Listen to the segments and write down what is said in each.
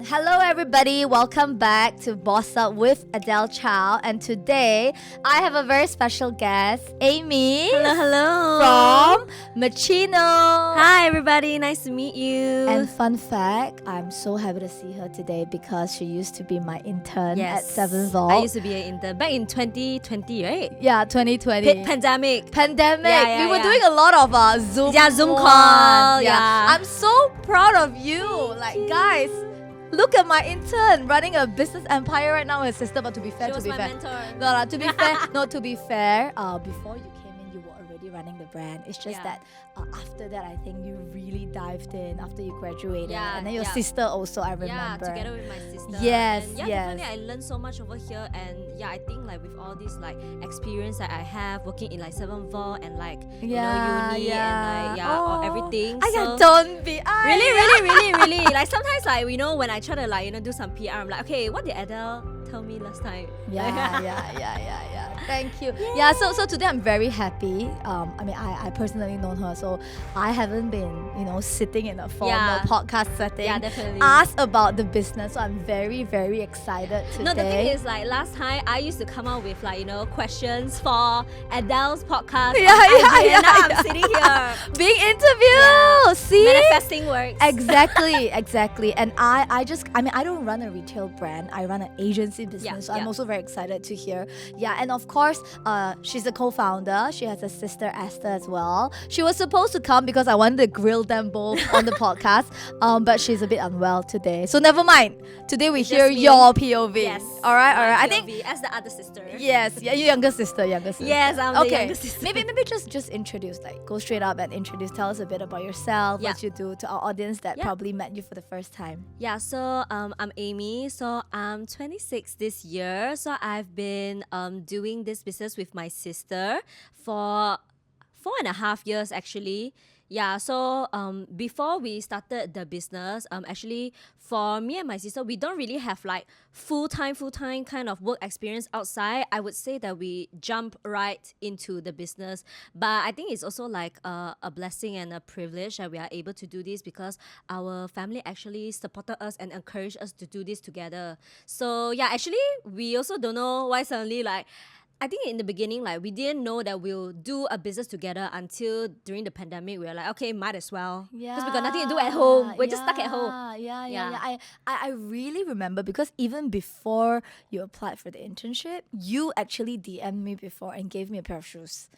Hello, everybody. Welcome back to Boss Up with Adele Chow. And today, I have a very special guest, Amy. Hello. From Machino. Hi, everybody. Nice to meet you. And fun fact, I'm so happy to see her today because she used to be my intern at 7 Vault. I used to be an intern back in 2020, right? Yeah, 2020. Pandemic. We were doing a lot of Zoom. Yeah, Zoom call. I'm so proud of you. Guys. Look at my intern running a business empire right now with her sister. But to be fair, She was my mentor. No, to be fair, before you came in, you were already running the brand. It's just that after that, I think you really dived in after you graduated, and then your sister also. I remember. Yeah, together with my sister. Yes, and definitely. I learned so much over here, and I think with all this experience that I have working in 7 Vault and uni and or everything. Don't be Really. Sometimes when I try to do some PR, I'm like, okay, what did Adele tell me last time? Yeah. Thank you. Yeah. So today I'm very happy. I personally known her, so I haven't been sitting in a formal podcast setting. Yeah, definitely. Ask about the business. So I'm very very excited today. No, the thing is last time I used to come out with questions for Adele's podcast. And now I'm sitting here being interviewed. Yeah. See, manifesting works. Exactly. And I don't run a retail brand. I run an agency business. So I'm also very excited to hear. Yeah, and of course, she's a co-founder. She has a sister Esther as well. She was supposed to come because I wanted to grill them both on the podcast. But she's a bit unwell today. So never mind. Today we hear your POV. Yes. All right. POV, I think as the other sister. Yes. Yeah, your younger sister. Yes, I'm the younger sister. Maybe just introduce, go straight up and introduce. Tell us a bit about yourself, what you do to our audience that probably met you for the first time. Yeah, so I'm Amy. So I'm 26 this year. So I've been doing this business with my sister for 4.5 years actually. Yeah, so before we started the business, actually for me and my sister, we don't really have full-time kind of work experience outside. I would say that we jump right into the business. But I think it's also a blessing and a privilege that we are able to do this because our family actually supported us and encouraged us to do this together. So yeah, actually we also don't know why suddenly I think in the beginning, we didn't know that we'll do a business together until during the pandemic. We were like, okay, might as well. Because we got nothing to do at home. We're just stuck at home. Yeah. I really remember because even before you applied for the internship, you actually DM'd me before and gave me a pair of shoes.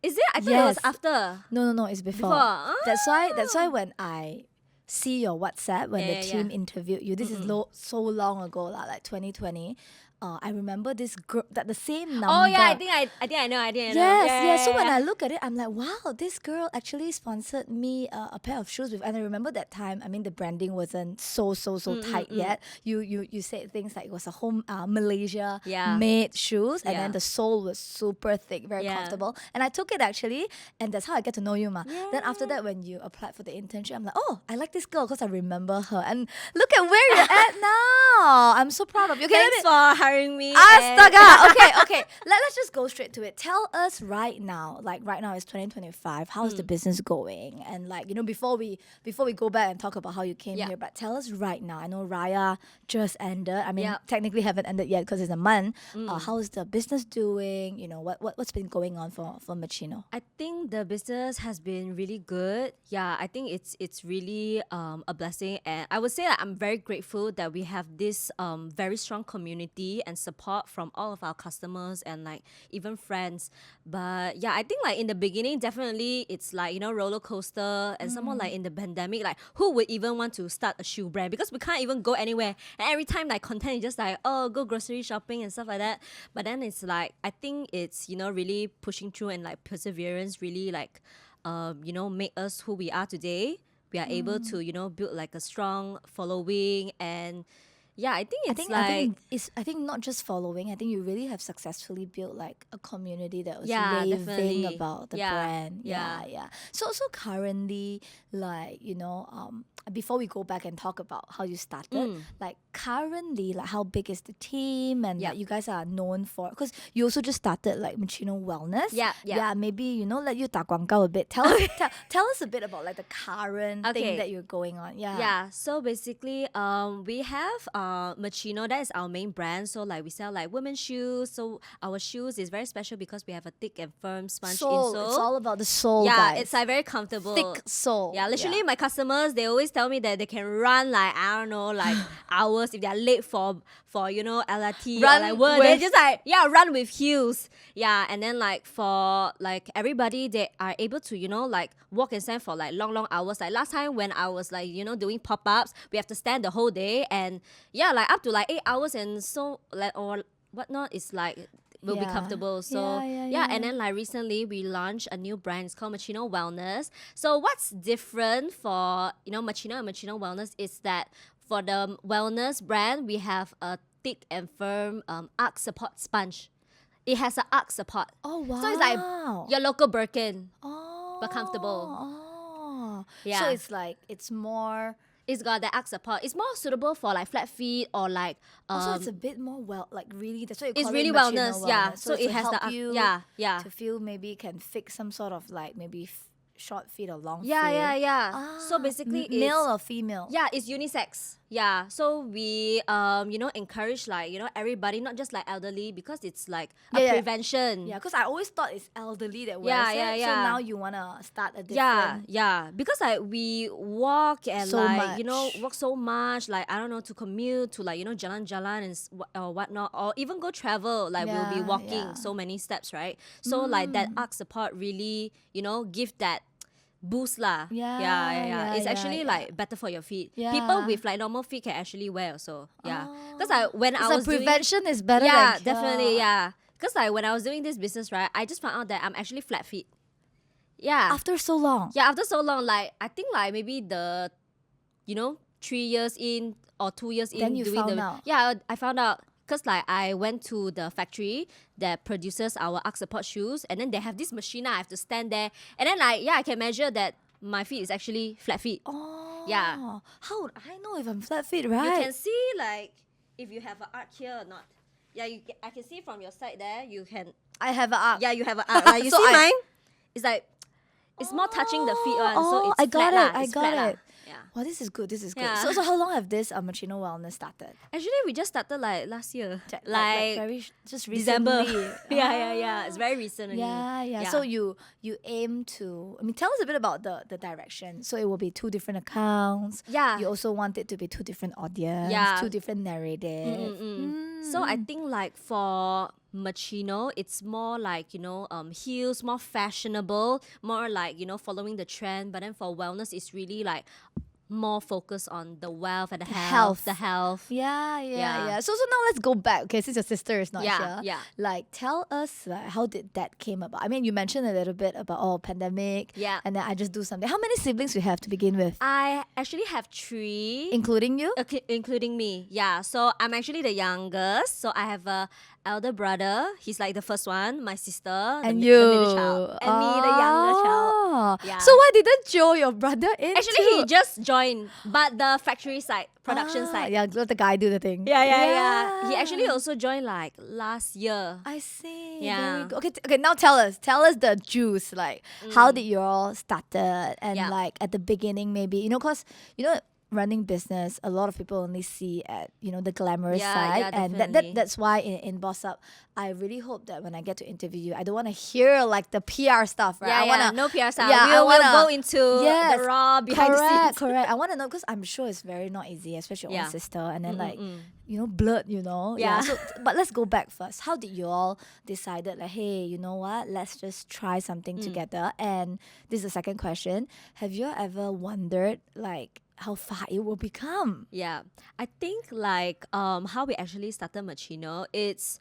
Is it? I thought it was after. No, it's before. That's why when I see your WhatsApp when the team interviewed you, this is so long ago, 2020. I remember this girl, the same number. Oh yeah, I think I know. Yes. So when I look at it, I'm like, wow, this girl actually sponsored me a pair of shoes with. And I remember that time. The branding wasn't so tight yet. You said things like it was a home Malaysia made shoes, and then the sole was super thick, very comfortable. And I took it actually, and that's how I get to know you, ma. Then after that, when you applied for the internship, I'm like, oh, I like this girl because I remember her. And look at where you're at now. I'm so proud of you. Okay, thanks for hiring me. Astaga. Okay. Let's just go straight to it. Tell us right now. Right now it's 2025. How is the business going? And before we go back and talk about how you came here, but tell us right now. I know Raya just ended. Technically haven't ended yet because it's a month. How is the business doing? What's been going on for Machino? I think the business has been really good. Yeah, I think it's really a blessing, and I would say that I'm very grateful that we have this very strong community and support from all of our customers and even friends. But yeah, I think in the beginning, definitely it's roller coaster, and someone in the pandemic, who would even want to start a shoe brand because we can't even go anywhere, and every time content is just oh, go grocery shopping and stuff like that. But then it's I think it's really pushing through, and perseverance really make us who we are today. We are able to build a strong following, and Yeah, I think it's I think not just following. I think you really have successfully built like a community that was Yeah, raving definitely. about the Yeah, brand. yeah. Yeah. So currently, like before we go back and talk about how you started, like currently, like how big is the team and Yep. like you guys are known for? Because you also just started like Machino Wellness. Yeah. Yeah, maybe let you 打广告 a bit. Tell us, tell us a bit about like the current thing Okay. that you're going on. Yeah. Yeah, so basically, we have Machino. That is our main brand. So like we sell like women's shoes. So our shoes is very special because we have a thick and firm sponge Sole. insole. It's all about the sole, Yeah, guys. it's like very comfortable. Thick sole. Yeah, literally, my customers, they always tell me that they can run like, I don't know, like hours if they're late for LRT Run or like work. They with- just like, run with heels. Yeah, and then like for like everybody, they are able to, like walk and stand for like long hours. Like last time when I was like, doing pop-ups, we have to stand the whole day and like up to like 8 hours and so like or whatnot is like will be Yeah. comfortable. So Yeah. and then like recently we launched a new brand. It's called Machino Wellness. So what's different for Machino and Machino Wellness is that for the wellness brand we have a thick and firm arch support sponge. It has an arch support. Oh wow. So it's like your local Birkin, but comfortable. Oh. Yeah. So it's like it's more. It's got the arch support. It's more suitable for like flat feet or like Also, it's a bit more like really. That's why you call it's it really Machino wellness. Yeah. Wellness. So it's it to has help the you yeah. to feel maybe can fix some sort of like maybe short feet or long feet. Yeah. So basically, it's male or female. yeah, it's unisex. Yeah. So we encourage like everybody, not just like elderly, because it's like a Yeah. prevention. Yeah, because I always thought it's elderly that wears it. So Yeah. now you wanna start a Yeah, different. because like we walk and So like much. walk so much, like I don't know, to commute to like jalan and or whatnot, or even go travel, like we'll be Yeah, walking yeah. so many steps, right? So like that arch support really give that boost lah. Yeah, It's yeah, actually yeah. like better for your feet. Yeah. People with like normal feet can actually wear also. Yeah, because like when I So was doing prevention is better yeah, than definitely, cure. yeah. Because like when I was doing this business, right, I just found out that I'm actually flat feet. Yeah. After so long. Yeah, after so long, like I think like maybe 3 years in or 2 years Then in you doing found the out. yeah, I found out because like I went to the factory that produces our arch support shoes, and then they have this machine. I have to stand there, and then like I can measure that my feet is actually flat feet. Oh. Yeah. How would I know if I'm flat feet, right? You can see like if you have an arc here or not. Yeah, I can see from your side there. You can. I have an arc. Yeah, you have an arc. Like, you So see I- mine? It's like it's more touching the feet one, so it's I got flat lah. it. I It's got flat lah. it. Yeah. Wow, this is good. This is good. Yeah. So how long have this Machino Wellness started? Actually, we just started like last year, Like very just December. recently. Yeah. It's very recent. only. Yeah. So you aim to. I mean, tell us a bit about the direction. So it will be 2 different accounts. Yeah. You also want it to be 2 different audience. Yeah. 2 different narratives. So I think like for Machino, it's more like heels, more fashionable, more like following the trend. But then for wellness, it's really like more focused on the wealth and the health, the health. Yeah. So now let's go back. Okay, since your sister is not Yeah, here. yeah. Like, tell us how did that came about? I mean, you mentioned a little bit about pandemic. Yeah. And then I just do something. How many siblings you have to begin with, I actually have 3. including you? Okay, including me. Yeah. So I'm actually the youngest. So I have a elder brother. He's like the first one. My sister. And the you. middle child. And me, the younger child. Yeah. So why didn't Joe, your brother, in Actually, too? he just joined, but the factory side, production side. Yeah, let the guy do the thing. Yeah. He actually also joined like last year. I see. Yeah. Very good. Okay, now tell us the juice. Like, how did you all started? And Yeah. like at the beginning, maybe because running business, a lot of people only see at the glamorous Yeah, side, yeah, and definitely. that's why in Boss Up, I really hope that when I get to interview you, I don't want to hear like the PR stuff, right? I wanna, no PR style. Yeah, I we'll wanna- go into Yes, the raw behind the scenes. Correct. I want to know because I'm sure it's very not easy, especially your Yeah. own sister, and then like blood, Yeah. So, but let's go back first. How did you all decided like, hey, you know what? Let's just try something together. And this is the second question. Have you ever wondered like how far it will become? Yeah, I think like how we actually started Machino, it's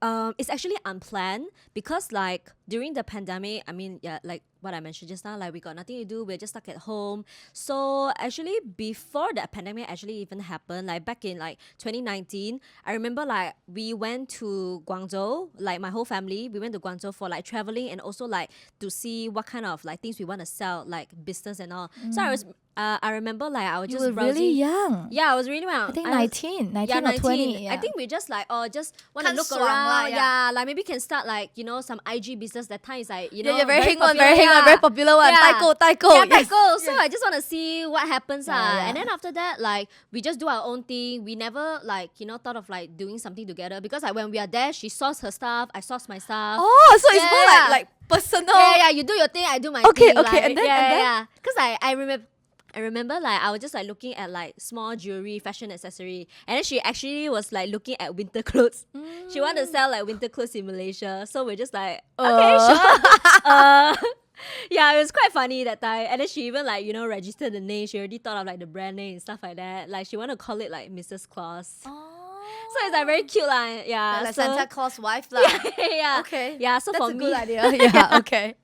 actually unplanned because like during the pandemic, I mean, yeah, like what I mentioned just now, like we got nothing to do, we're just stuck at home. So actually before the pandemic actually even happened, like back in like 2019, I remember like we went to Guangzhou, like my whole family, we went to Guangzhou for like traveling and also like to see what kind of like things we want to sell, like business and all. So I remember like I was You just were browsing. really young. Yeah, I was really young. I think was- 19 yeah, or 19. 20. Yeah. I think we just like, oh, just want to Kan look suang around. lah, Yeah. Like maybe can start like, you know, some IG business. That time is like, you know, yeah, very heng one, popular, very heng one, yeah. very popular one. Yeah. Taiko. Yeah, Yes. Taiko. So I just want to see what happens. Yeah. And then after that, like, we just do our own thing. We never, like, you know, thought of like doing something together. Because like when we are there, she sourced her stuff, I sourced my stuff. Oh, so it's Yeah, more yeah. like personal. Yeah, you do your thing, I do my Okay, thing. okay, like, and then- yeah, and then? yeah. Because I remember like I was just like looking at like small jewelry, fashion accessory, and then she actually was like looking at winter clothes. She wanted to sell like winter clothes in Malaysia, so we're just like, okay, sure. Yeah, it was quite funny that time. And then she even like, you know, registered the name. She already thought of like the brand name and stuff like that. Like she wanted to call it like Mrs. Claus. So it's like very cute lah. Yeah, like so, Santa Claus wife lah. yeah. Okay. Yeah, so That's for a me, good idea. Yeah, okay.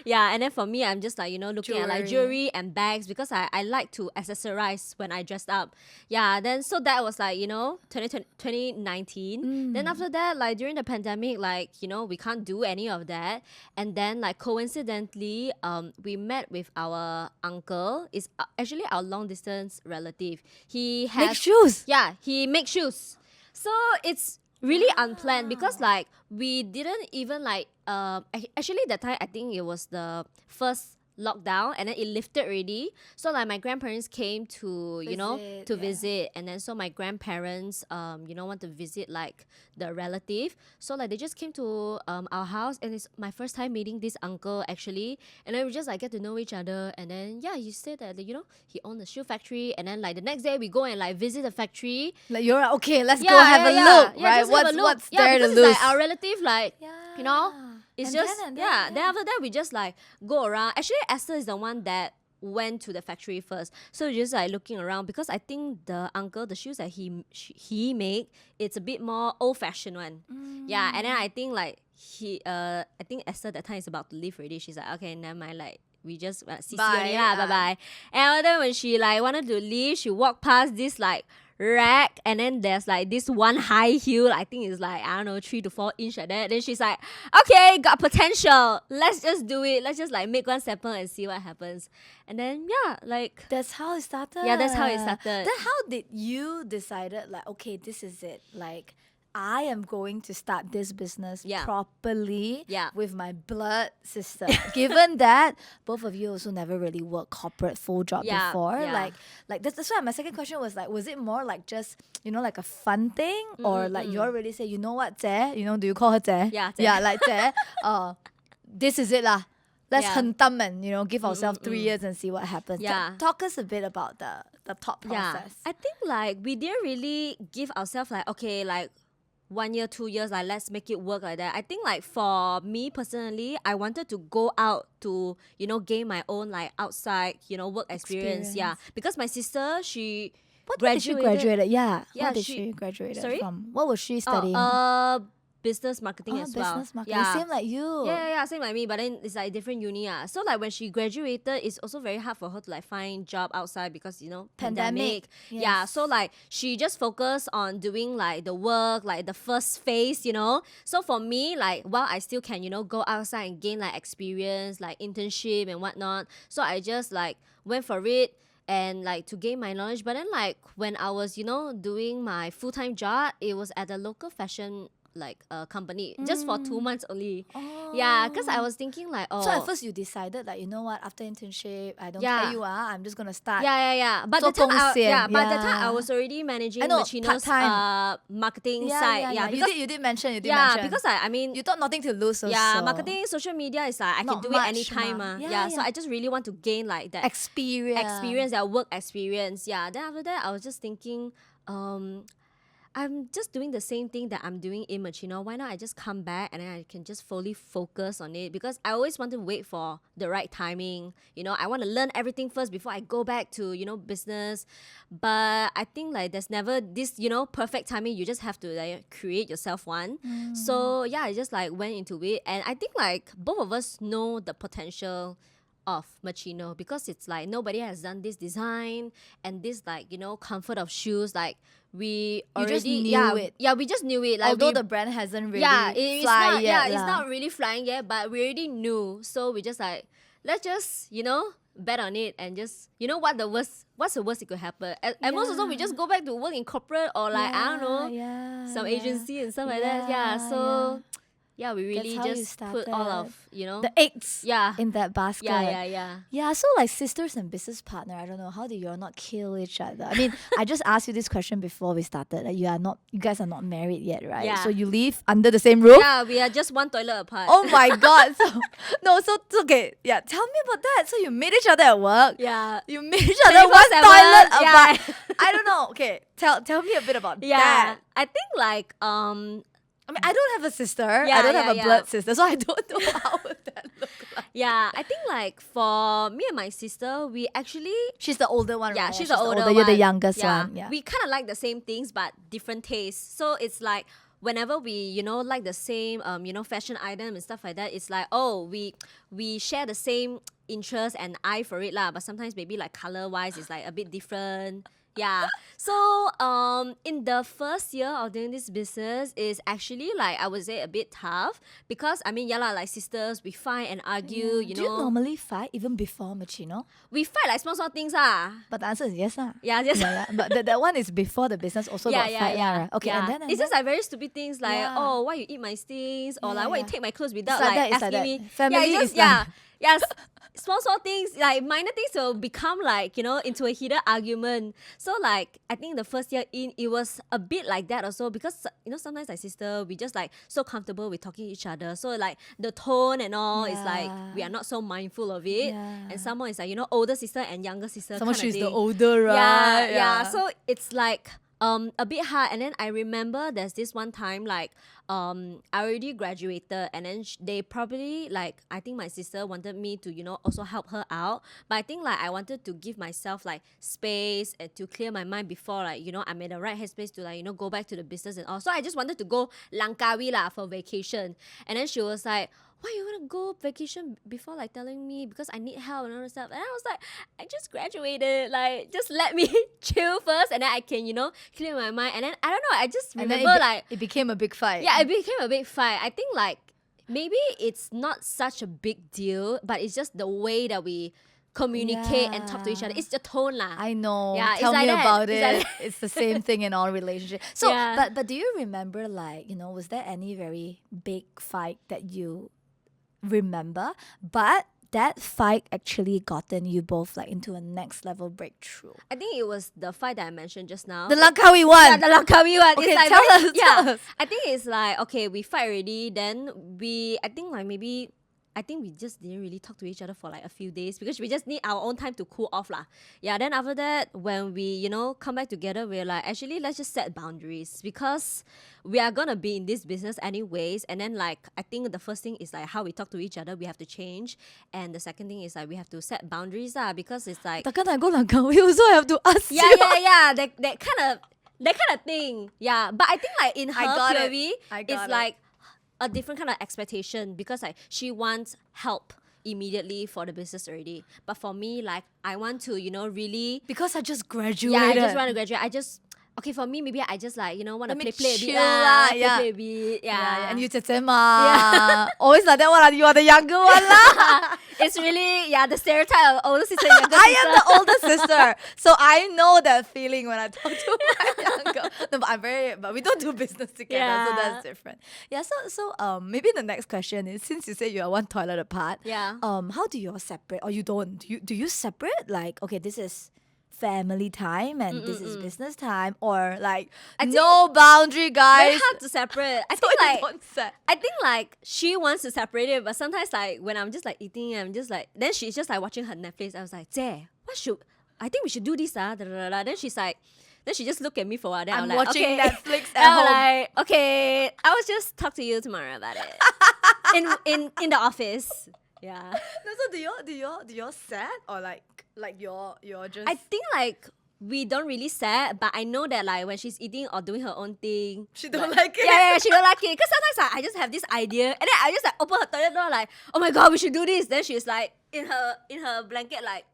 yeah, and then for me, I'm just like, you know, looking at like Jewelry. jewelry and bags because I like to accessorize when I dressed up. Yeah, then so that was like, you know, 2019. Then after that, like during the pandemic, like, you know, we can't do any of that. And then like coincidentally, we met with our uncle. Is actually our long distance relative. He has Make shoes. yeah, he makes shoes. So it's really unplanned because like we didn't even like actually that time I think it was the first lockdown and then it lifted already. So like my grandparents came to you know Visit, to yeah. visit, and then so my grandparents you know want to visit like the relative. So like they just came to our house, and it's my first time meeting this uncle actually. And then we just like get to know each other, and then yeah, he said that you know he owned a shoe factory, and then like the next day we go and like visit the factory. Like you're like, okay, let's go have a look, right? just have a look. What's yeah, there to because lose? it's like our relative, like you know, it's And just then, and yeah. then, Then after that, we just like go around. Actually, Esther is the one that went to the factory first, so we're just like looking around because I think the uncle, the shoes that he make, it's a bit more old fashioned one. Yeah, and then I think like I think Esther that time is about to leave already. She's like, okay, never mind, like. We just see Bye, only yeah. bye bye. And then when she like wanted to leave, she walked past this like rack, and then there's like this one high heel. I think it's like I don't know 3 to 4 inch like that. Then she's like, okay, got potential. Let's just do it. Let's just like make one sample and see what happens. And then yeah, like That's how it started. Yeah, that's how it started. Then how did you decided like, okay, this is it. Like I am going to start this business Yeah. properly Yeah. with my blood sister. Given that both of you also never really worked corporate full job Yeah, before, yeah. like that's why my second question was like, was it more like just like a fun thing, or like you already say, you know what, Zeh? Do you call her Zeh? Yeah, Zeh. Yeah, like Zeh. This is it lah. Let's Yeah. hunt them and give ourselves 3 years and see what happens. Yeah. Talk us a bit about the thought process. I think like we didn't really give ourselves like, okay, like 1 year, 2 years, like let's make it work like that. I think like for me personally, I wanted to go out to, gain my own like outside, work experience. Yeah. Because my sister, she What did she graduated? Yeah. Yeah, What did she- she graduated Sorry? from? What was she studying? business marketing as well. Business marketing. Yeah. Same like you. Yeah, same like me, but then it's like different uni. So like when she graduated, it's also very hard for her to like find job outside because pandemic. Yeah, Yes. so like she just focused on doing like the work, like the first phase. So for me, like while I still can go outside and gain like experience, like internship and whatnot. So I just like went for it. And like to gain my knowledge, but then like when I was doing my full-time job, it was at a local fashion like company just for 2 months only. Yeah, because I was thinking like, So at first you decided like, you know what, after internship, I don't Yeah. care you I'm just gonna start. yeah. But 做 the time贡献, but that time I yeah. was already managing I know, Machino's part-time. marketing side. Yeah, you because did mention. because I mean you thought nothing to lose. Also. yeah, marketing, social media is like I can Not do it much anytime. mah. Yeah, so Yeah. I just really want to gain like that experience. that work experience. Yeah. Then after that, I was just thinking, I'm just doing the same thing that I'm doing in Machino. Why not I just come back and then I can just fully focus on it? Because I always want to wait for the right timing. I want to learn everything first before I go back to, business. But I think like there's never this, perfect timing. You just have to like create yourself one. So yeah, I just like went into it. And I think like both of us know the potential of Machino because it's like nobody has done this design and this like, you know, comfort of shoes. Like we You already just knew it. Yeah, we just knew it. Like Although we, the brand hasn't really it's fly not yet it's lah. not really flying yet, but we already knew. So we just like, let's just, you know, bet on it and just, you know, what's the worst it could happen. And most of the time we just go back to work in corporate or like, I don't know, some agency and stuff like that. Yeah. So yeah, we really how you just put all started. of, you know, The eggs yeah. in that basket. Yeah. Yeah, so like sisters and business partner, I don't know, how do you all not kill each other? I mean, I just asked you this question before we started. Like you guys are not married yet, right? Yeah. So you live under the same roof? Yeah, we are just one toilet apart. Oh my god. So okay, yeah, tell me about that. So you meet each other at work. Yeah. You meet each other one 24/7, toilet yeah. apart. I don't know. Okay, tell me a bit about Yeah. that. I think like I mean, I don't have a sister. Yeah, I don't have a yeah. blood sister, so I don't know how would that look like. yeah, I think like for me and my sister, we actually She's the older one, yeah, right? she's the older one. You're the youngest one. Yeah. We kind of like the same things but different tastes. So it's like whenever we, you know, like the same you know, fashion item and stuff like that, it's like, oh, we share the same interest and eye for it lah, but sometimes maybe like color wise it's like a bit different. Yeah. So in the first year of doing this business is actually like, I would say, a bit tough because I mean, yeah lah, like sisters, we fight and argue, you Do know. you normally fight even before Machino? We fight like small things lah. But the answer is yes, lah. Yeah, just Yeah. But that one is before the business also got fight, lah, right? Okay, yeah. and then It's just like very stupid things like, Yeah. oh, why you eat my things, or Yeah, like why you yeah. take my clothes without like like, that, it's like asking that. me. Family yeah, it's is just, yeah, small things like minor things will become like, you know, into a heated argument. So like I think the first year in it was a bit like that also because, you know, sometimes like sister we just like so comfortable with talking to each other, so like the tone and all is like we are not so mindful of it. Yeah. And someone is like, you know, older sister and younger sister someone kind of she's the thing. older, right? Yeah. So it's like a bit hard. And then I remember there's this one time like I already graduated and then they probably like, I think my sister wanted me to, you know, also help her out, but I think like I wanted to give myself like space and to clear my mind before like, you know, I'm in the right headspace to like, you know, go back to the business and all. So I just wanted to go Langkawi lah for vacation. And then she was like, why you want to go vacation before like telling me, because I need help and all that stuff. And I was like, I just graduated, like just let me chill first and then I can, you know, clear my mind. And then I don't know, I just And remember then like it became a big fight. yeah, it became a big fight. I think like maybe it's not such a big deal, but it's just the way that we communicate and talk to each other. It's the tone lah. I know. Yeah, Tell it's me like that. about It's it. like that. It's the same thing in all relationships. So, Yeah. but do you remember, like, you know, was there any very big fight that you remember? But that fight actually gotten you both like into a next level breakthrough. I think it was the fight that I mentioned just now. The Langkawi one. Yeah, the Langkawi one. Okay, It's like tell very- us, yeah. tell us. I think it's like, okay, we fight already. Then I think like maybe, I think we just didn't really talk to each other for like a few days because we just need our own time to cool off lah. Yeah, then after that, when we, you know, come back together, we're like, actually, let's just set boundaries because we are going to be in this business anyways. And then like, I think the first thing is like how we talk to each other, we have to change. And the second thing is like, we have to set boundaries lah, because it's like, Takkan I go Langkawi also have to ask yeah, you. that kind of thing. Yeah, but I think like in I her got it. POV, I got it's it. like a different kind of expectation because like she wants help immediately for the business already. But for me, like I want to, you know, really, Because I just graduated. yeah, I just want to graduate. Okay, for me, maybe I just like, you know, want to Let me play a bit chill lah, yeah. play a bit, yeah. And you tete ma. Always like that one. You are the younger one lah. It's really, yeah, the stereotype of older sister, younger I sister. am the older sister, so I know that feeling when I talk to my younger. No, but we don't do business together, so Yeah. that's different. Yeah. So maybe the next question is, since you say you are one toilet apart, Yeah. how do you all separate, or you don't? Do you separate? Like, okay, this is family time and this is business time, or like no boundary, guys. Very hard to separate. I So think you like don't set. I think like she wants to separate it, but sometimes like when I'm just like eating, I'm just like, then she's just like watching her Netflix. I was like, Jay, I think we should do this da, da, da, da. Then she's like, then she just looked at me for a while. Then I'm I'm like, watching okay. Netflix at And I'm home. like, okay, I will just talk to you tomorrow about it in the office. Yeah, No, so do you all set, or like you're just I think like we don't really set, but I know that like when she's eating or doing her own thing, She don't like it. Yeah, she don't like it. Because sometimes I just have this idea, and then I just like open her toilet door, like, oh my god, we should do this. Then she's like in her blanket, like.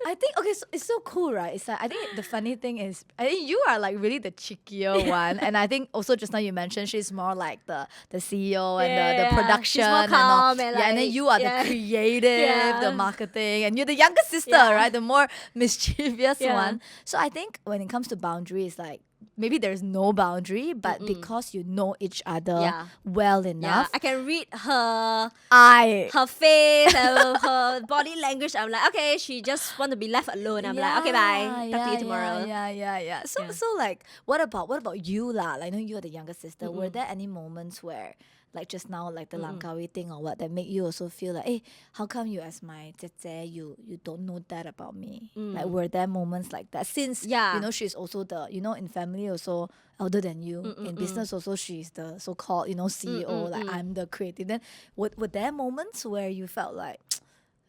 I think okay, so it's so cool, right? It's like I think the funny thing is I think you are like really the cheekier one, and I think also just now you mentioned she's more like the CEO and the production She's more and all. calm and And then like, you are the creative, the marketing, and you're the younger sister, right? The more mischievous one. So I think when it comes to boundaries, like maybe there's no boundary, but because you know each other well enough, I can read her face and her body language. I'm like, okay, she just want to be left alone. I'm like, okay, bye. Talk to you tomorrow. Yeah. So like, what about you lah? Like, I know you're the younger sister. Were there any moments where, like just now, like the Langkawi thing or what, that make you also feel like, hey, how come you as my 姐姐, you don't know that about me? Like, were there moments like that? Since, you know, she's also the, you know, in family also elder than you. In business also, she's the so-called, you know, CEO. Like, I'm the creative. Then, were there moments where you felt like,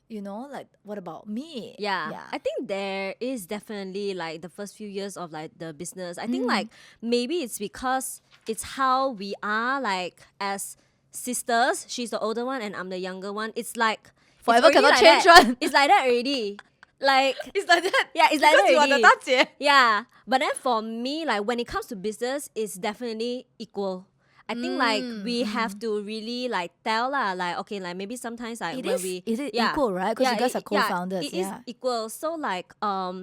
you know, like, what about me? Yeah. I think there is definitely like the first few years of like the business. I think like maybe it's because it's how we are like as sisters. She's the older one and I'm the younger one. It's like forever cannot like change that. one. It's like that already. Like It's like that. yeah, it's like that Because you are already. the 大姐. Yeah. But then for me, like when it comes to business, it's definitely equal. I think like we have to really like tell lah, like okay, like maybe sometimes like Is it equal, right? Because you guys are co-founders. It is equal. So like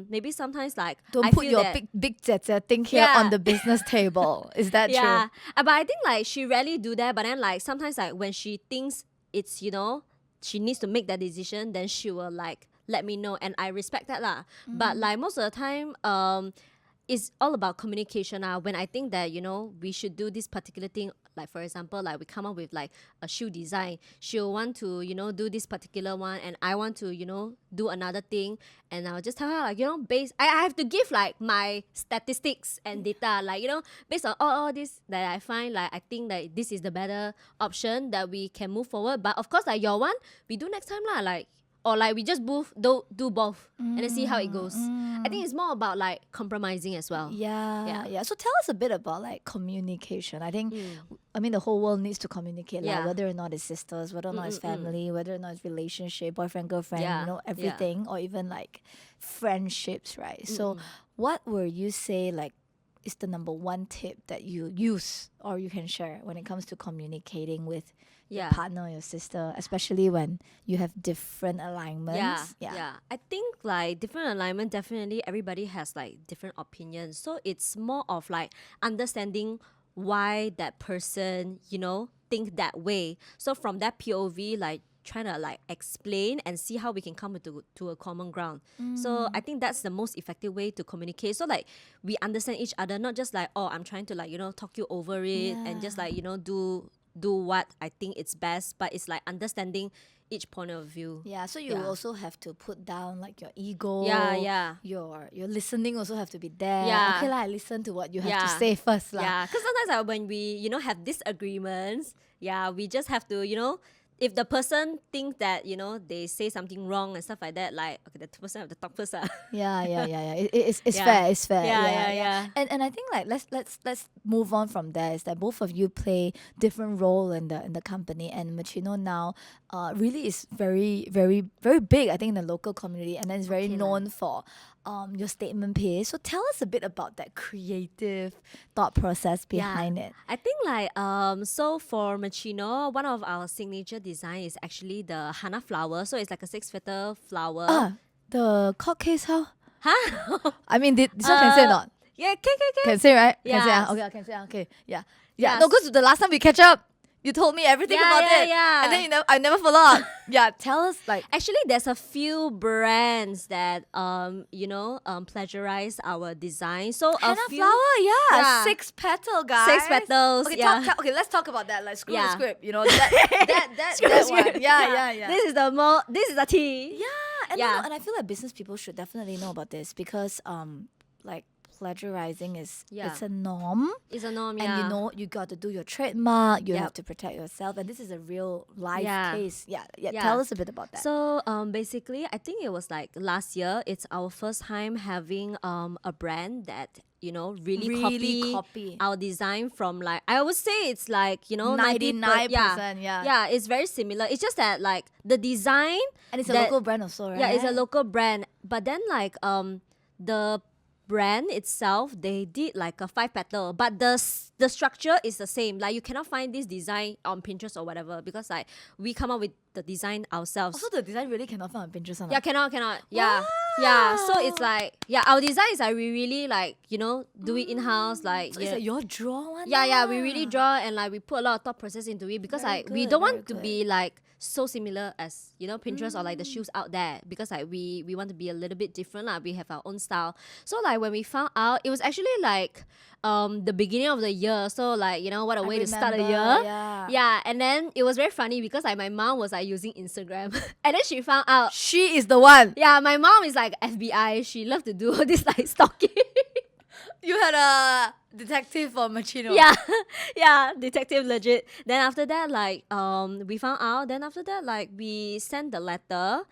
maybe sometimes like Don't I put feel your that, big 姐姐 thing here on the business table. Is that yeah. true? But I think like she rarely do that. But then like sometimes like when she thinks it's, you know, she needs to make that decision, then she will like let me know, and I respect that lah. But like most of the time, it's all about communication. When I think that, you know, we should do this particular thing, like for example, like we come up with like a shoe design, she'll want to, you know, do this particular one, and I want to, you know, do another thing, and I'll just tell her like, you know, I have to give like my statistics and data, like, you know, based on all this that I find, like I think that this is the better option that we can move forward. But of course, like your one, we do next time lah, like, or like we just both do both and then see how it goes. I think it's more about like compromising as well. Yeah. So tell us a bit about like communication. I think, I mean, the whole world needs to communicate, like whether or not it's sisters, whether or not it's family, whether or not it's relationship, boyfriend, girlfriend, you know, everything, or even like friendships, right? So what will you say like is the number one tip that you use or you can share when it comes to communicating with your partner or your sister, especially when you have different alignments? I think like different alignment, definitely everybody has like different opinions, so it's more of like understanding why that person, you know, think that way. So from that POV, like trying to like explain and see how we can come to a common ground. So I think that's the most effective way to communicate. So like we understand each other, not just like, oh, I'm trying to like, you know, talk you over it and just like, you know, do what I think it's best, but it's like understanding each point of view. Yeah, so you also have to put down like your ego. Your listening also have to be there. Okay lah, I listen to what you have to say first lah. Yeah, because sometimes when we, you know, have disagreements, we just have to, you know, if the person thinks that, you know, they say something wrong and stuff like that, like, okay, the person have to talk first. It's fair. It's fair. Yeah. And I think like let's move on from there. Is that both of you play different role in the company, and Machino now really is very, very, very big, I think, in the local community, and then it's very known for your statement piece. So tell us a bit about that creative thought process behind it. I think like so for Machino, one of our signature design is actually the Hana flower. So it's like a 6-petal flower. The court case how? Huh? I mean, this one can say or not? Yeah, Can say, right? Yeah. Can say, okay, I can say, okay. Yeah. No, because the last time we catch up, you told me everything about it. And then I never follow up. Tell us like. Actually, there's a few brands that you know, plagiarize our design. So Hana a few flower, 6 petal, guys. 6 petals. Okay, okay, let's talk about that. Like, screw the script. You know that one. Yeah. This is the tea. And I feel like business people should definitely know about this because like plagiarizing is Yeah. it's a norm. It's a norm, And yeah. you know, you got to do your trademark, you Yep. have to protect yourself. And this is a real life Yeah. case. Yeah. Yeah. Tell us a bit about that. So basically, I think it was like last year. It's our first time having a brand that really copy. our design from, like, I would say it's like 99%, yeah. Yeah, it's very similar. It's just that like the design, And it's a that- local brand also, right? yeah, it's a local brand. But then like the brand itself, they did like a 5 petal, but the structure is the same. Like you cannot find this design on Pinterest or whatever, because like we come up with the design ourselves. Also, the design really cannot find on Pinterest. Yeah, cannot. Yeah. Yeah. So it's like, yeah, our design is like we really like, do it in-house. Like, So it's like your draw one? yeah, we really draw, and like we put a lot of thought process into it, because Very like we good, don't very want to good. be like so similar as Pinterest or like the shoes out there, because like we want to be a little bit different. Like we have our own style. So like when we found out, it was actually like the beginning of the year. So like what a way to start a year. Yeah. And then it was very funny because like my mom was like using Instagram and then she found out. She is the one. Yeah, my mom is like FBI. She loved to do this like stalking. You had a detective for Machino. Yeah, detective legit. Then after that, like we found out. Then after that, like we sent the letter.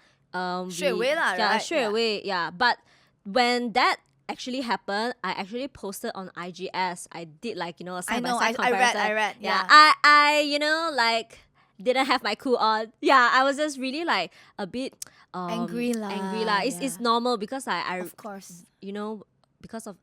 Straight away lah, Yeah, right? straight Yeah. away. Yeah, but when that actually happened, I actually posted on IGS. I did like a side by side comparison. I read. Yeah. I like didn't have my cool on. Yeah, I was just really like a bit Angry lah, It's yeah. normal because I Of course. because of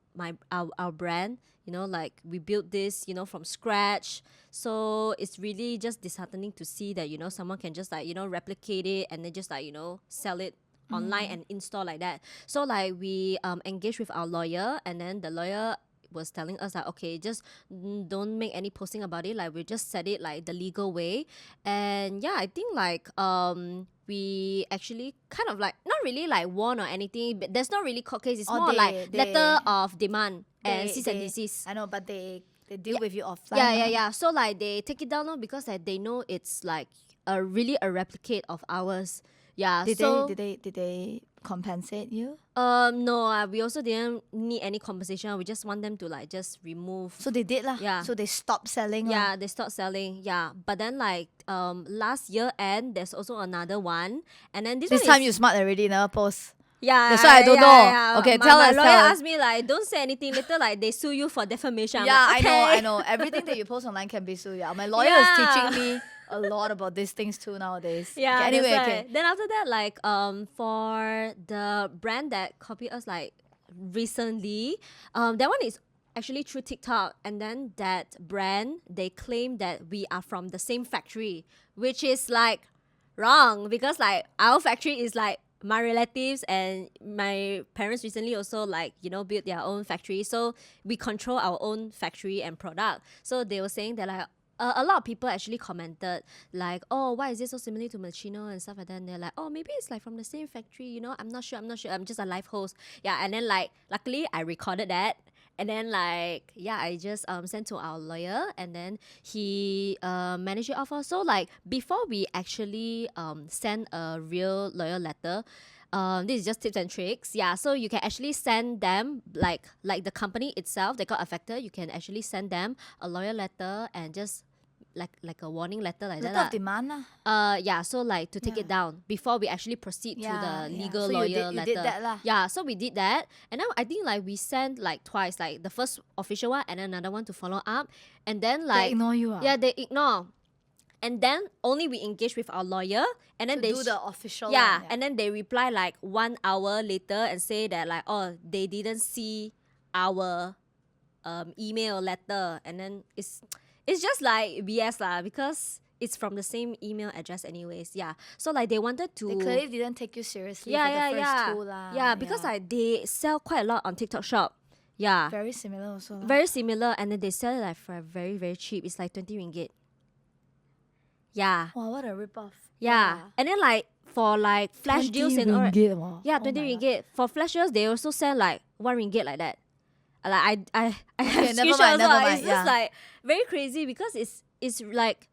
our brand, like we built this from scratch. So it's really just disheartening to see that someone can just like replicate it and then just like sell it online and in-store like that. So like we engaged with our lawyer, and then the lawyer was telling us like, okay, just don't make any posting about it, like we just said it like the legal way. And yeah, I think like we actually kind of like not really like won or anything, but there's not really court case. It's Or more they- like letter of demand and They- cease and they- desist. I know, but they deal with you offline. Yeah. So like they take it down now because like, they know it's like really a replicate of ours. Yeah. Did so they compensate you? no, we also didn't need any compensation. We just want them to like just remove. So they did lah. Yeah. So they stopped selling. lah. Yeah, they stopped selling. Yeah, but then like last year end, there's also another one, and then this This one time is, you smart already, never post. yeah, That's why I don't know. yeah. Okay, my, tell my us, lawyer tell us. asked me like, don't say anything. Later, like they sue you for defamation. I'm Yeah, like, okay. I know. Everything that you post online can be sued. Yeah, my lawyer is teaching me a lot about these things too nowadays. Yeah. Okay, anyway, that's why. okay. Then after that, like for the brand that copied us like recently, that one is actually through TikTok, and then that brand, they claim that we are from the same factory, which is like wrong, because like our factory is like my relatives and my parents recently also like built their own factory, so we control our own factory and product. So they were saying that like a lot of people actually commented like, oh, why is it so similar to Machino and stuff like that, and they're like, oh, maybe it's like from the same factory, I'm not sure, I'm just a live host. Yeah. And then like luckily I recorded that, and then like yeah, I just sent to our lawyer, and then he managed it off. So like before we actually send a real lawyer letter, this is just tips and tricks. Yeah, so you can actually send them like the company itself that got affected. You can actually send them a lawyer letter and just like a warning letter like Letter that. of demand lah. Yeah, so like to take it down before we actually proceed to the legal So lawyer you letter. did that lah. Yeah, so we did that, and then I think like we sent like twice, like the first official one and then another one to follow up, and then like They ignore you. yeah, they ignore, and then only we engage with our lawyer, and then To they do the official yeah, one, and then they reply like 1 hour later and say that like, oh, they didn't see our email letter, and then it's just like BS lah, because it's from the same email address anyways. Yeah, so like they wanted to They clearly didn't take you seriously yeah, for the yeah, first yeah. two lah. Yeah, because like they sell quite a lot on TikTok shop. Yeah, very similar also. lah. very similar, and then they sell it like for very, very cheap. It's like 20 ringgit. Yeah. Wow, what a ripoff. Yeah. And then like for like flash deals and all, ringgit, wow. yeah, Oh 20 my God. ringgit. For flash deals, they also sell like 1 ringgit like that. Like I have Okay, never screenshots mind, never also. mind, It's yeah. just like very crazy, because it's like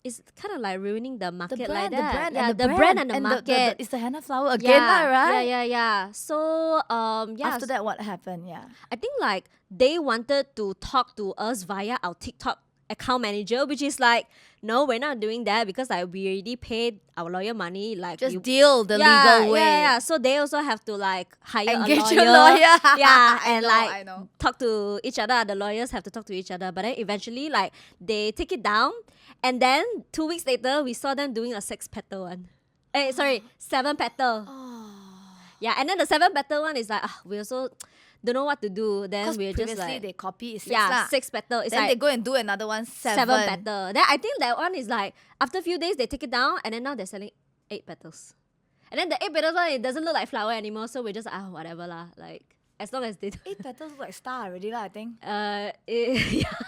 it's kind of like ruining the The market brand, like that. the brand, Yeah, and the brand and the and market. it's the henna flower again, lah, right? Yeah. So yeah. After that, what happened? Yeah. I think like they wanted to talk to us via our TikTok account manager, which is like, no, we're not doing that because like we already paid our lawyer money. Like Just we, deal the legal way. Yeah. So they also have to like hire Engage a a lawyer. lawyer. Yeah, I and know, like I know. talk to each other. The lawyers have to talk to each other. But then eventually, like they take it down, and then 2 weeks later, we saw them doing a 6 petal one. Sorry, 7 petal. Oh. Yeah, and then the 7 petal one is like we also don't know what to do. Then Because we're just previously like they copy is 6 yeah, lah. 6 petal. It's Then they like go and do another one, 7. 7 petal. Then I think that one is like after a few days they take it down, and then now they're selling 8 petals. And then the 8 petals one, it doesn't look like flower anymore, so we're just whatever lah. Like as long as they 8 petals look like star already lah, I think. yeah.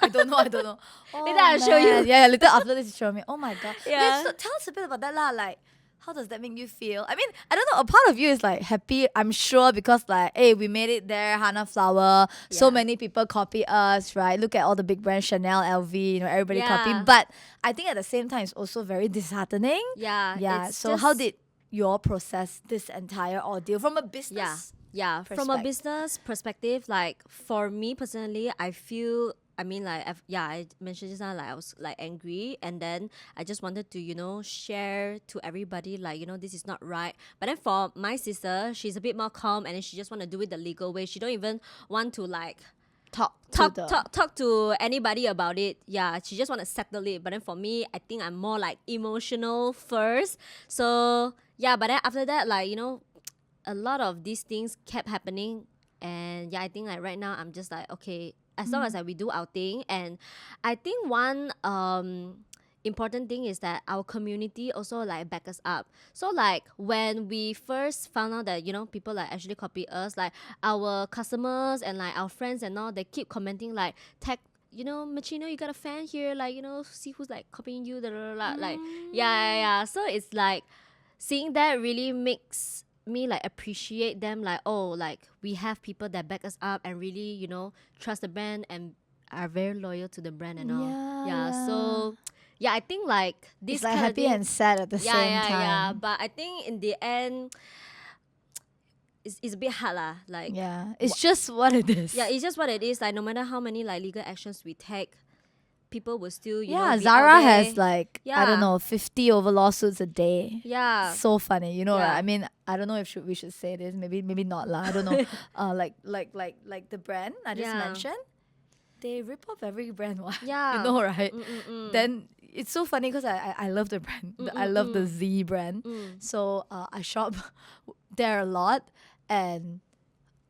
I don't know. Oh, Later I'll show you. Yeah, later after this you show me. Oh my god. Yeah. So tell us a bit about that lah. Like, how does that make you feel? I mean, I don't know. A part of you is like happy, I'm sure, because like, hey, we made it there, Hana Flower. So Yeah. many people copy us, right? Look at all the big brands, Chanel, LV, everybody Yeah. copy. But I think at the same time, it's also very disheartening. Yeah. Yeah. it's So how just- did you all process this entire ordeal from a business? Yeah, from a business perspective, like for me personally, I feel, I mean, like, I mentioned just now, like, I was like angry, and then I just wanted to, share to everybody, like, this is not right. But then for my sister, she's a bit more calm, and then she just want to do it the legal way. She don't even want to like Talk to anybody about it. Yeah, she just want to settle it. But then for me, I think I'm more like emotional first. So yeah, but then after that, like, a lot of these things kept happening, and yeah, I think like right now I'm just like, okay, as long as like we do our thing. And I think one important thing is that our community also like back us up. So like when we first found out that people like actually copy us, like our customers and like our friends and all, they keep commenting like, tag, Machino, you got a fan here, like, see who's like copying you, like yeah. So it's like seeing that really makes me like appreciate them, like, oh, like we have people that back us up and really trust the brand and are very loyal to the brand and all. Yeah. So yeah, I think like this It's like kind happy of thing, and sad at the same time. yeah, but I think in the end it's a bit hard lah, like Yeah, it's just what it is. yeah, it's just what it is. Like no matter how many like legal actions we take, people will still Yeah, be out Zara there. has like, I don't Yeah. know, 50 over lawsuits a day. Yeah. So funny, right? Yeah. I mean, I don't know if we should say this. Maybe not lah. I don't know. like the brand I just Yeah. mentioned, they rip off every brand. Yeah. You know, right? Mm. Then it's so funny because I love the brand. I love the Z brand. So I shop there a lot, and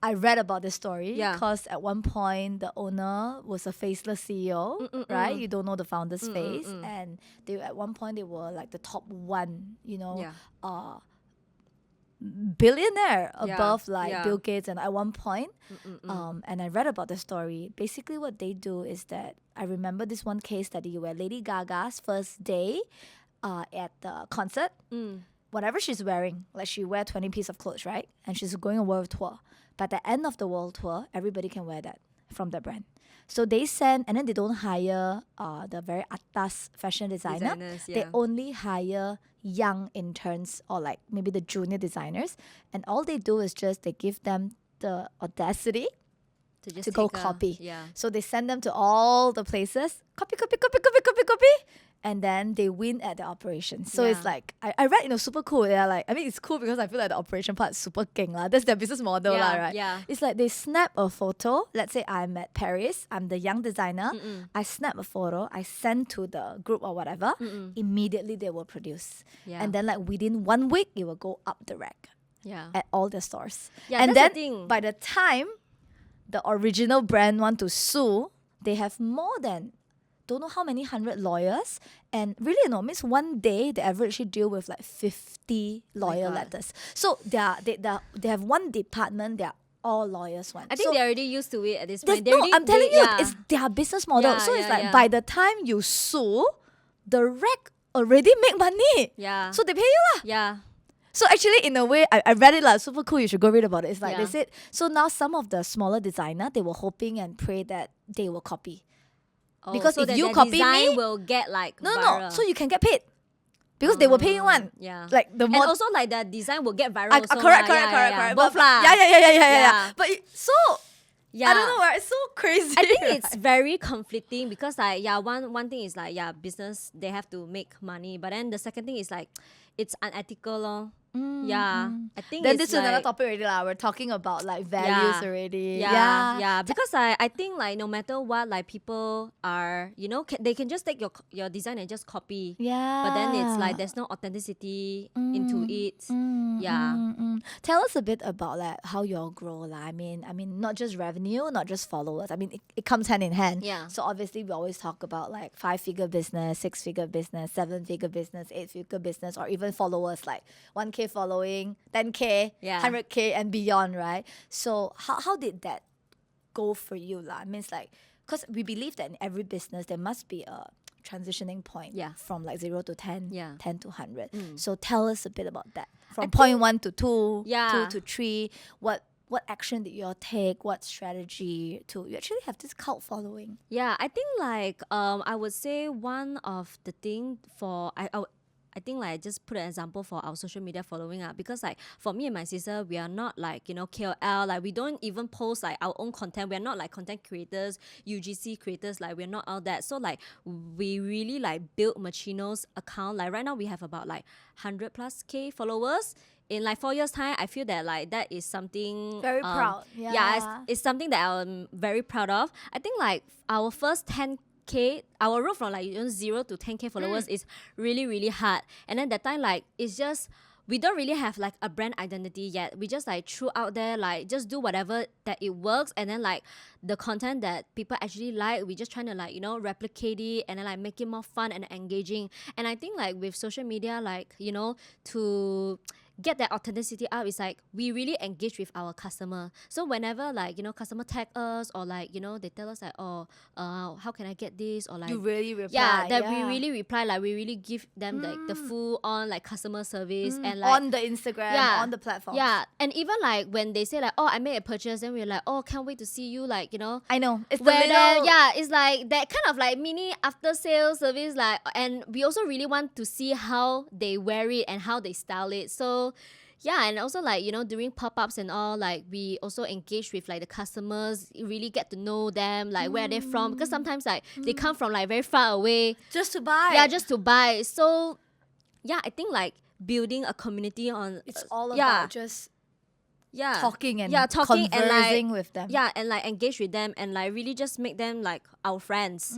I read about this story Yeah. because at one point the owner was a faceless CEO, right? You don't know the founder's face, and at one point they were like the top one, Yeah. billionaire Yeah, above like yeah. Bill Gates. And at one point, and I read about the story. Basically, what they do is that I remember this one case study where Lady Gaga's first day at the concert, whatever she's wearing, like she wear 20 pieces of clothes, right? And she's going a world tour. But at the end of the world tour, everybody can wear that from the brand. So they send, and then they don't hire the very atas fashion designer. Designers, They yeah. only hire young interns or like maybe the junior designers. And all they do is just they give them the audacity just to go take a- copy. Yeah. So they send them to all the places, copy. And then they win at the operation. So it's Yeah. like, I read, super cool. They're like, I mean, it's cool because I feel like the operation part is super king lah. That's their business model lah, right? Yeah. It's like they snap a photo. Let's say I'm at Paris. I'm the young designer. I snap a photo. I send to the group or whatever. Immediately they will produce. Yeah. And then like within 1 week, it will go up the rack Yeah. at all the stores. Yeah, and that's then the thing. by the time the original brand want to sue, they have more than don't know how many hundred lawyers. And really, means one day they averagely deal with like 50 lawyer God. letters. So they have one department, they're all lawyers one. I think so they're already used to it at this there's point. They no, already- I'm telling they- you, yeah. it's their business model. Yeah, so it's yeah, like yeah. by the time you sue, the rack already make money. Yeah. So they pay you lah. Yeah. So actually, in a way, I read it, super cool. You should go read about it. It's like Yeah. they said, so now some of the smaller designer, they were hoping and pray that they will copy. Because so if that you their copy design me, will get like no, viral. so you can get paid. Because they will pay you one. Yeah. Like the more and also like the design will get viral. Also, correct. Both lah. Yeah. But so Yeah. I don't know, right? It's so crazy. I think right? it's very conflicting because like one thing is like business they have to make money, but then the second thing is like it's unethical lor. I think Then it's this is another like, topic already lah. We're talking about like values already. Yeah. Because I think like no matter what, like people are, they can just take your design and just copy. Yeah. But then it's like there's no authenticity into it. Tell us a bit about like how you all grow lah. I mean, not just revenue, not just followers. I mean, it comes hand in hand. Yeah. So obviously we always talk about like 5-figure business, 6-figure business, 7-figure business, 8-figure business, or even followers like 1K following, 10K, Yeah. 100K and beyond, right? So how did that go for you lah? I mean, it's like, because we believe that in every business there must be a transitioning point from like 0 to 10, 10 to 100. So tell us a bit about that. From point 1 to 2, 2 to 3, what action did you all take? What strategy to you actually have this cult following? Yeah, I think like I would say one of the thing for I think like I just put an example for our social media following up, because like for me and my sister, we are not like KOL, like we don't even post like our own content. We're not like content creators, UGC creators, like we're not all that. So like we really like built Machino's account. Like right now we have about like 100+ K followers. In like 4 years time, I feel that like that is something Very proud. it's something that I'm very proud of. I think like our first 10K, our road from like 0 to 10K followers is really, really hard. And then that time like it's just, we don't really have like a brand identity yet. We just like threw out there, like just do whatever that it works, and then like the content that people actually like, we just trying to like replicate it and then like make it more fun and engaging. And I think like with social media, like to get that authenticity out, is like we really engage with our customer. So whenever like customer tag us, or like they tell us like, how can I get this, or like You really reply. we really reply, like we really give them like the full on like customer service, and like on the Instagram, on the platform. And even like when they say like, I made a purchase, then we're like, can't wait to see you, like I know, it's the where little it's like that kind of like mini after sales service, like, and we also really want to see how they wear it and how they style it. So and also like during pop-ups and all, like we also engage with like the customers, really get to know them, like where are they from, because sometimes like they come from like very far away just to buy. just to buy. So I think like building a community on, It's all about just talking and talking and conversing like, with them. and like engage with them and like really just make them like our friends.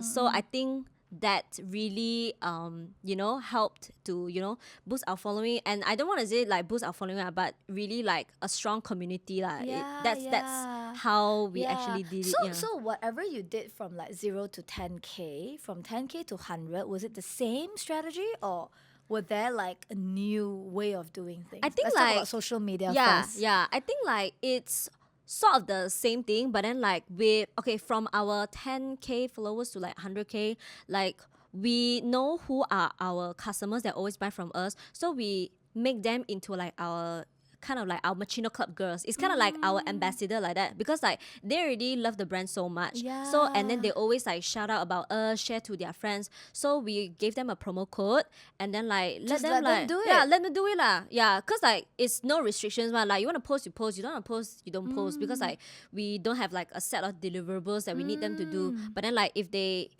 So I think that really helped to boost our following. And I don't want to say like boost our following, but really like a strong community lah. That's how we actually did it. So whatever you did from like 0 to 10K, from 10K to 100, was it the same strategy, or were there like a new way of doing things? I think Let's like talk about social media first. I think like it's sort of the same thing, but then like from our 10K followers to like 100K, like we know who are our customers that always buy from us, so we make them into like our kind of like our Machino Club girls. It's kind of like our ambassador, like that, because like they already love the brand so much. So and then they always like shout out about us, share to their friends. So we gave them a promo code, and then like let them do it. Let them do it lah. Cause like it's no restrictions, but like you want to post, you post. You don't want to post, you don't post, because like we don't have like a set of deliverables that we need them to do. But then like if they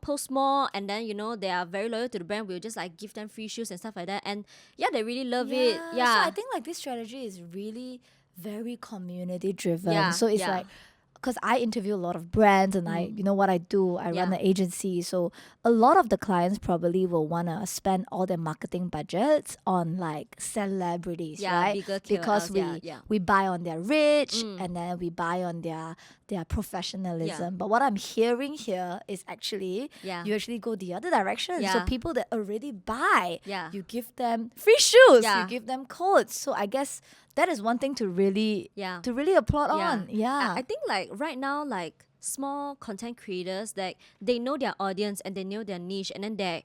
post more, and then they are very loyal to the brand, we'll just like give them free shoes and stuff like that. And they really love it. So I think like this strategy is really very community driven. So it's like, because I interview a lot of brands, and I, what I do, I run an agency. So a lot of the clients probably will want to spend all their marketing budgets on like celebrities, right? Bigger Because KOLs, we buy on their reach, and then we buy on their professionalism. But what I'm hearing here is actually you actually go the other direction. So people that already buy, you give them free shoes, you give them codes. So I guess that is one thing to really applaud on. I think like right now, like small content creators, like they know their audience and they know their niche, and then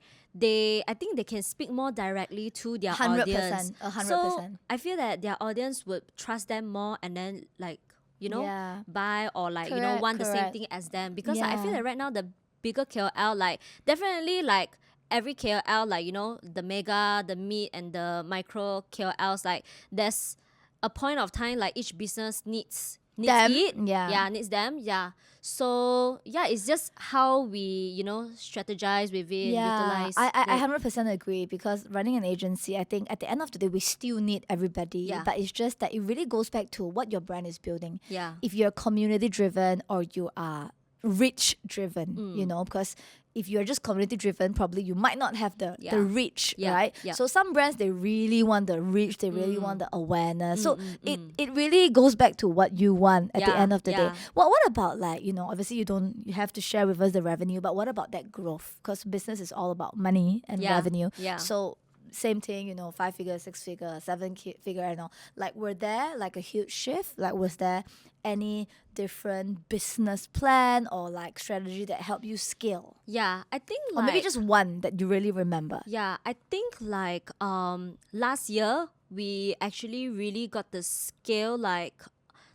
I think they can speak more directly to their 100%, audience. 100%. So I feel that their audience would trust them more, and then like buy, or like want the same thing as them, because like, I feel that right now the bigger KOL, like definitely like every KOL, like, you know, the mega, the mid, and the micro KOLs, like there's a point of time like each business needs Them, it. yeah. Needs them. Yeah. So yeah, it's just how we, you know, strategize with it, Yeah, utilize I it. 100% agree because running an agency, I think at the end of the day, we still need everybody. Yeah. But it's just that it really goes back to what your brand is building. Yeah. If you're community driven or you are reach driven, Mm. you know, because if you're just community driven, probably you might not have the Yeah. reach, Yeah. right? Yeah. So some brands, they really want the reach, they really want the awareness. So mm. it really goes back to what you want at the Yeah, end of the day. yeah. What about, like, you know, obviously you have to share with us the revenue, but what about that growth? Because business is all about money and Yeah, revenue. yeah. So same thing, you know, 5 figure, 6 figure, 7 figure, and all. Like, were there like a huge shift? Like, was there any different business plan or like strategy that helped you scale? Yeah, I think Or like maybe just one that you really remember. yeah, I think like last year we actually really got the scale, like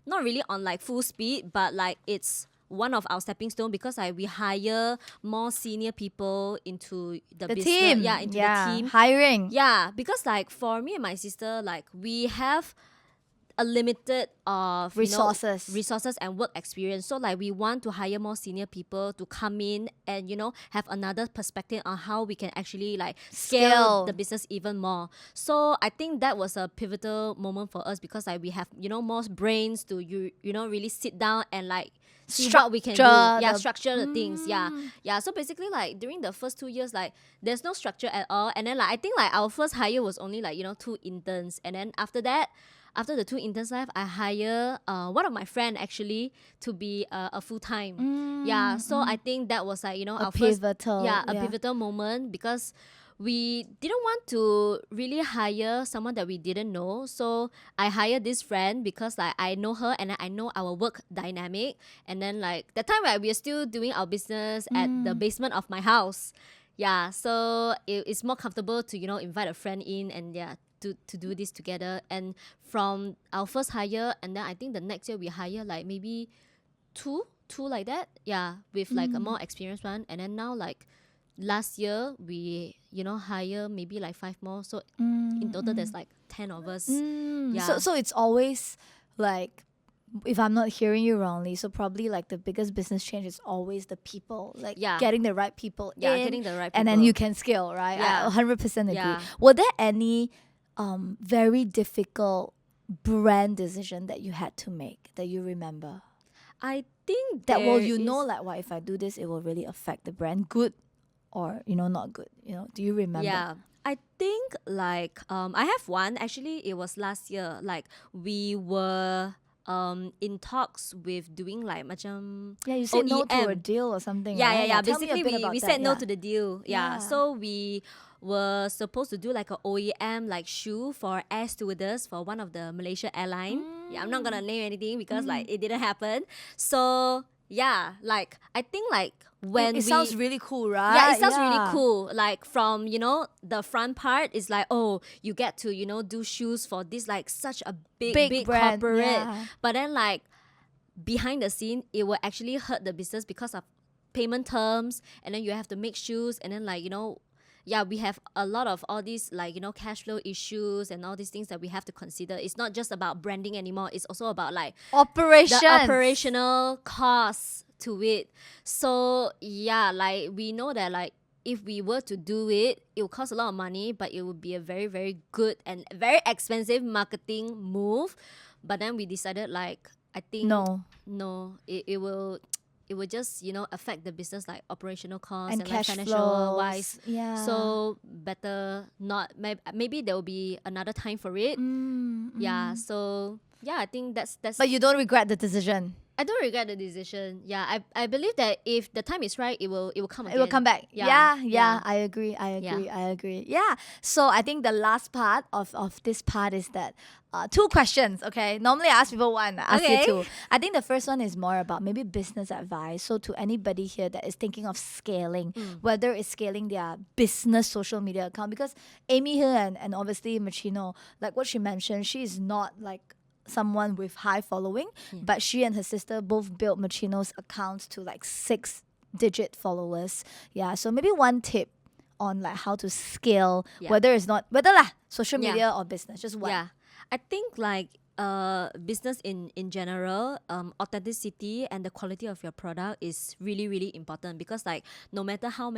not really on like full speed, but like it's one of our stepping stone because like we hire more senior people into the The business. team. Yeah, into the team. Hiring. Yeah, because like for me and my sister, like we have a limited of Resources. resources and work experience. So like we want to hire more senior people to come in and, you know, have another perspective on how we can actually like scale the business even more. So I think that was a pivotal moment for us because like we have, you know, more brains to you know, really sit down and like see what we can do. Yeah, structure the things. Yeah. Yeah. So basically like during the first 2 years, like there's no structure at all. And then like I think like our first hire was only like, you know, 2 interns. And then after that, after the 2 interns left, I hire one of my friend actually to be a full-time. Yeah. So I think that was like, you know, our pivotal, first a pivotal moment because we didn't want to really hire someone that we didn't know. So I hired this friend because like I know her and I know our work dynamic. And then like that time like, we are still doing our business at the basement of my house. Yeah, so it's more comfortable to, you know, invite a friend in and yeah, to do this together. And from our first hire, and then I think the next year we hire like maybe two like that. Yeah, with like a more experienced one. And then now like last year we, you know, hire maybe like 5 more. So in total there's like 10 of us. Yeah. So it's always like, if I'm not hearing you wrongly, so probably like the biggest business change is always the people, like getting the right people in, getting the right people. and then you can scale, right? Yeah. I 100% agree. Yeah. Were there any very difficult brand decision that you had to make that you remember? I think That there you know, is- like, what if I do this, it will really affect the brand, good or, you know, not good. You know, do you remember? Yeah. I think like I have one, actually it was last year. Like we were in talks with doing like macam Yeah, you said no to a OEM. deal or something. Yeah, right? yeah. Tell me a Basically, bit about we that, said no yeah. to the deal. Yeah. Yeah. So we were supposed to do like a OEM like shoe for air stewardess for one of the Malaysia airline. Yeah, I'm not gonna name anything because like it didn't happen. So yeah, like I think like when it sounds really cool, right? yeah, it sounds really cool. Like from, you know, the front part is like, oh, you get to, you know, do shoes for this like such a big brand, corporate. yeah. But then like behind the scene, it will actually hurt the business because of payment terms, and then you have to make shoes, and then like, you know, yeah, we have a lot of all these like, you know, cash flow issues and all these things that we have to consider. It's not just about branding anymore. It's also about like Operations. the operational costs to it. So yeah, like we know that like if we were to do it, it will cost a lot of money, but it would be a very, very good and very expensive marketing move. But then we decided like, I think No. it will just, you know, affect the business like operational costs And and cash like financial flows. wise. Yeah. So better not. Maybe there will be another time for it. Yeah. So yeah, I think that's. But you don't regret the decision. I don't regret the decision. Yeah, I believe that if the time is right, it will come again. It will come back. Yeah, Yeah. I agree. Yeah. So I think the last part of this part is that 2 questions, okay? Normally I ask people one, I ask Okay. you 2. I think the first one is more about maybe business advice. So to anybody here that is thinking of scaling, whether it's scaling their business social media account, because Amy here and obviously Machino, like what she mentioned, she is not like someone with high following, but she and her sister both built Machino's accounts to like 6 digit followers. Yeah, so maybe one tip on like how to scale, Yeah. whether social media or business, just one. Yeah, I think like business in general, authenticity and the quality of your product is really really important, because like no matter how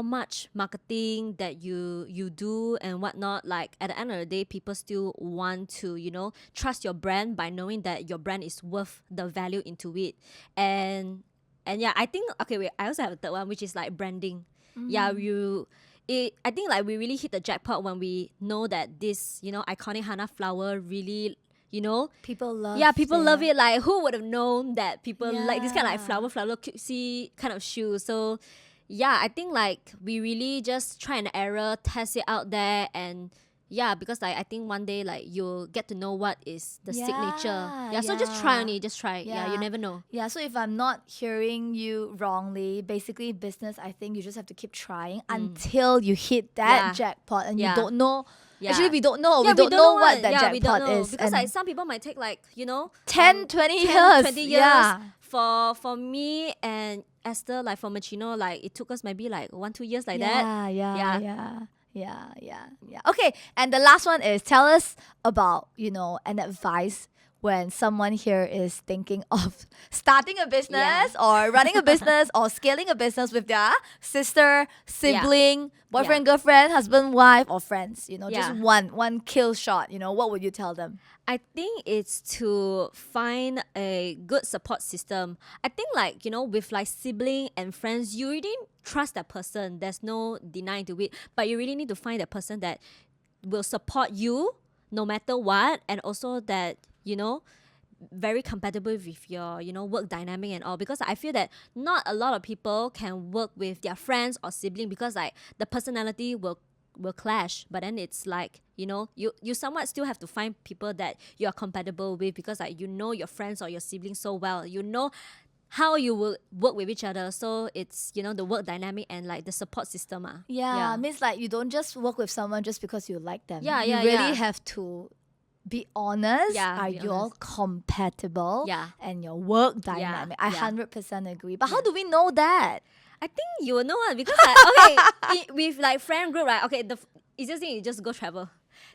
much marketing that you do and whatnot, like at the end of the day, people still want to trust your brand by knowing that your brand is worth the value into it. And yeah, I think, okay, wait, I also have a third one, which is like branding. Yeah, I think like we really hit the jackpot when we know that this iconic Hana flower really People love people love it. Like, who would have known that people like this kind of like Yeah. flower cutesy kind of shoe. So yeah, I think like we really just try and error, test it out there. And yeah, because like I think one day like you'll get to know what is the signature. Yeah, so just try only, just try. Yeah, you never know. Yeah, so if I'm not hearing you wrongly, basically business, I think you just have to keep trying until you hit that Yeah. jackpot, and you Yeah. don't know. Yeah. Actually, we don't know. Yeah, we don't know what one. that Yeah, we don't jackpot know. is. Because and like some people might take like 10, 20 10, years. 20 years. Yeah. For me and Esther, like for Machino, like it took us maybe like 1-2 years like that. Yeah. Okay, and the last one is, tell us about, an advice when someone here is thinking of starting a business or running a business or scaling a business with their sister, sibling, boyfriend, girlfriend, husband, wife, or friends. Just one kill shot. What would you tell them? I think it's to find a good support system. I think like, with like sibling and friends, you really trust that person. There's no denying to it. But you really need to find that person that will support you no matter what, and also that, very compatible with your, work dynamic and all. Because I feel that not a lot of people can work with their friends or sibling, because like the personality will clash. But then it's like, you somewhat still have to find people that you are compatible with, because like your friends or your siblings so well, how you will work with each other. So it's the work dynamic and like the support system. Means like you don't just work with someone just because you like them. Yeah, you yeah, really yeah. have to be honest. Yeah, Are be you all honest. compatible? Yeah. And your work dynamic. I yeah. 100% agree. But how do we know that? I think you will know one, because like, okay, with like friend group, right? Okay, the easiest thing is just go travel.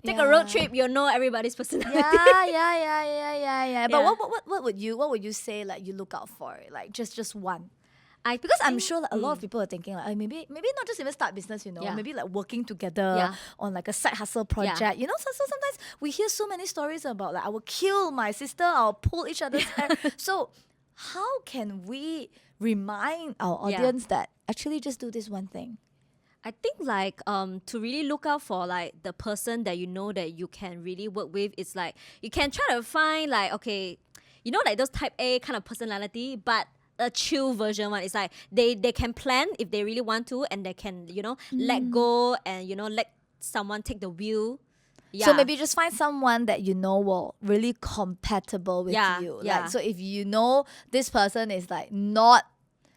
Take a road trip, you'll know everybody's personality. Yeah. But Yeah. what would you say like you look out for? Like just one. I Because I'm think- sure like, a lot of people are thinking like, maybe not just even start business, Yeah. maybe like working together Yeah. on like a side hustle project. So sometimes we hear so many stories about like, I will kill my sister, I'll pull each other's hair. So how can we remind our audience that actually just do this one thing? I think like to really look out for like the person that that you can really work with. It's like you can try to find like, okay, like those type A kind of personality, but a chill version one. It's like they can plan if they really want to, and they can let go and let someone take the wheel. Yeah. So maybe just find someone that will really compatible with you. Yeah. Like, so if this person is like not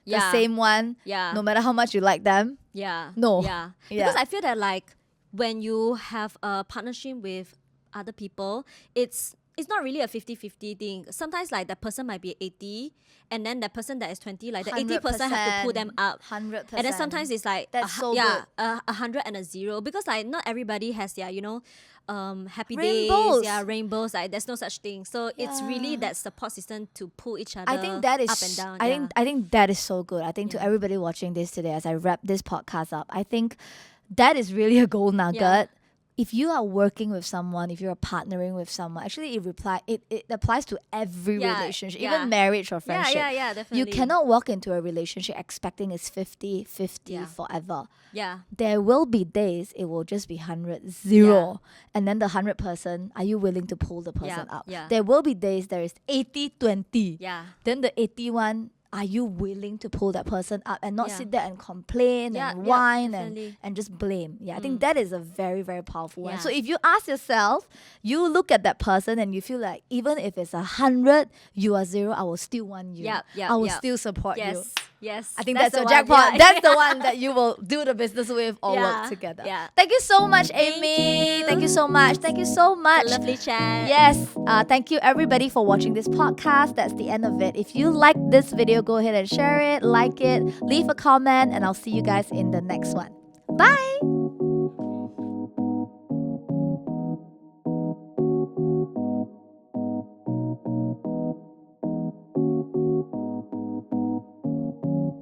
the same one, Yeah. no matter how much you like them. Yeah. No. Yeah. Yeah. Because I feel that like when you have a partnership with other people, it's not really a 50-50 thing. Sometimes like that person might be 80, and then that person that is 20, like the 80 person have to pull them up. 100%. And then sometimes it's like That's so good. good. 100 and a 0, because like not everybody has their happy Rainbows. days, rainbows. Like there's no such thing. So it's really Yeah. that support system to pull each other I think that is up and down. I think that is so good. I think to everybody watching this today, as I wrap this podcast up, I think that is really a gold nugget. Yeah. If you are working with someone, if you're partnering with someone, actually it applies to every relationship, even marriage or friendship. Yeah, definitely. You cannot walk into a relationship expecting it's 50-50 forever. Yeah. There will be days it will just be 100-0. And then the 100 person, are you willing to pull the person up? Yeah. There will be days there is 80-20. Yeah. Then the 81, are you willing to pull that person up and not sit there and complain and Yeah, whine definitely. and just blame? Yeah, I think that is a very, very powerful one. Yeah. So if you ask yourself, you look at that person and you feel like even if it's 100, you are 0, I will still want you. Yep, I will yep. still support you. Yes. Yes. I think that's the a one, jackpot. yeah. That's the one that you will do the business with or Yeah, work together. yeah. Thank you so much, Thank Amy. you. Thank you so much. Thank you so much. It's a lovely chat. Yes. Thank you everybody for watching this podcast. That's the end of it. If you like this video, go ahead and share it, like it, leave a comment, and I'll see you guys in the next one. Bye.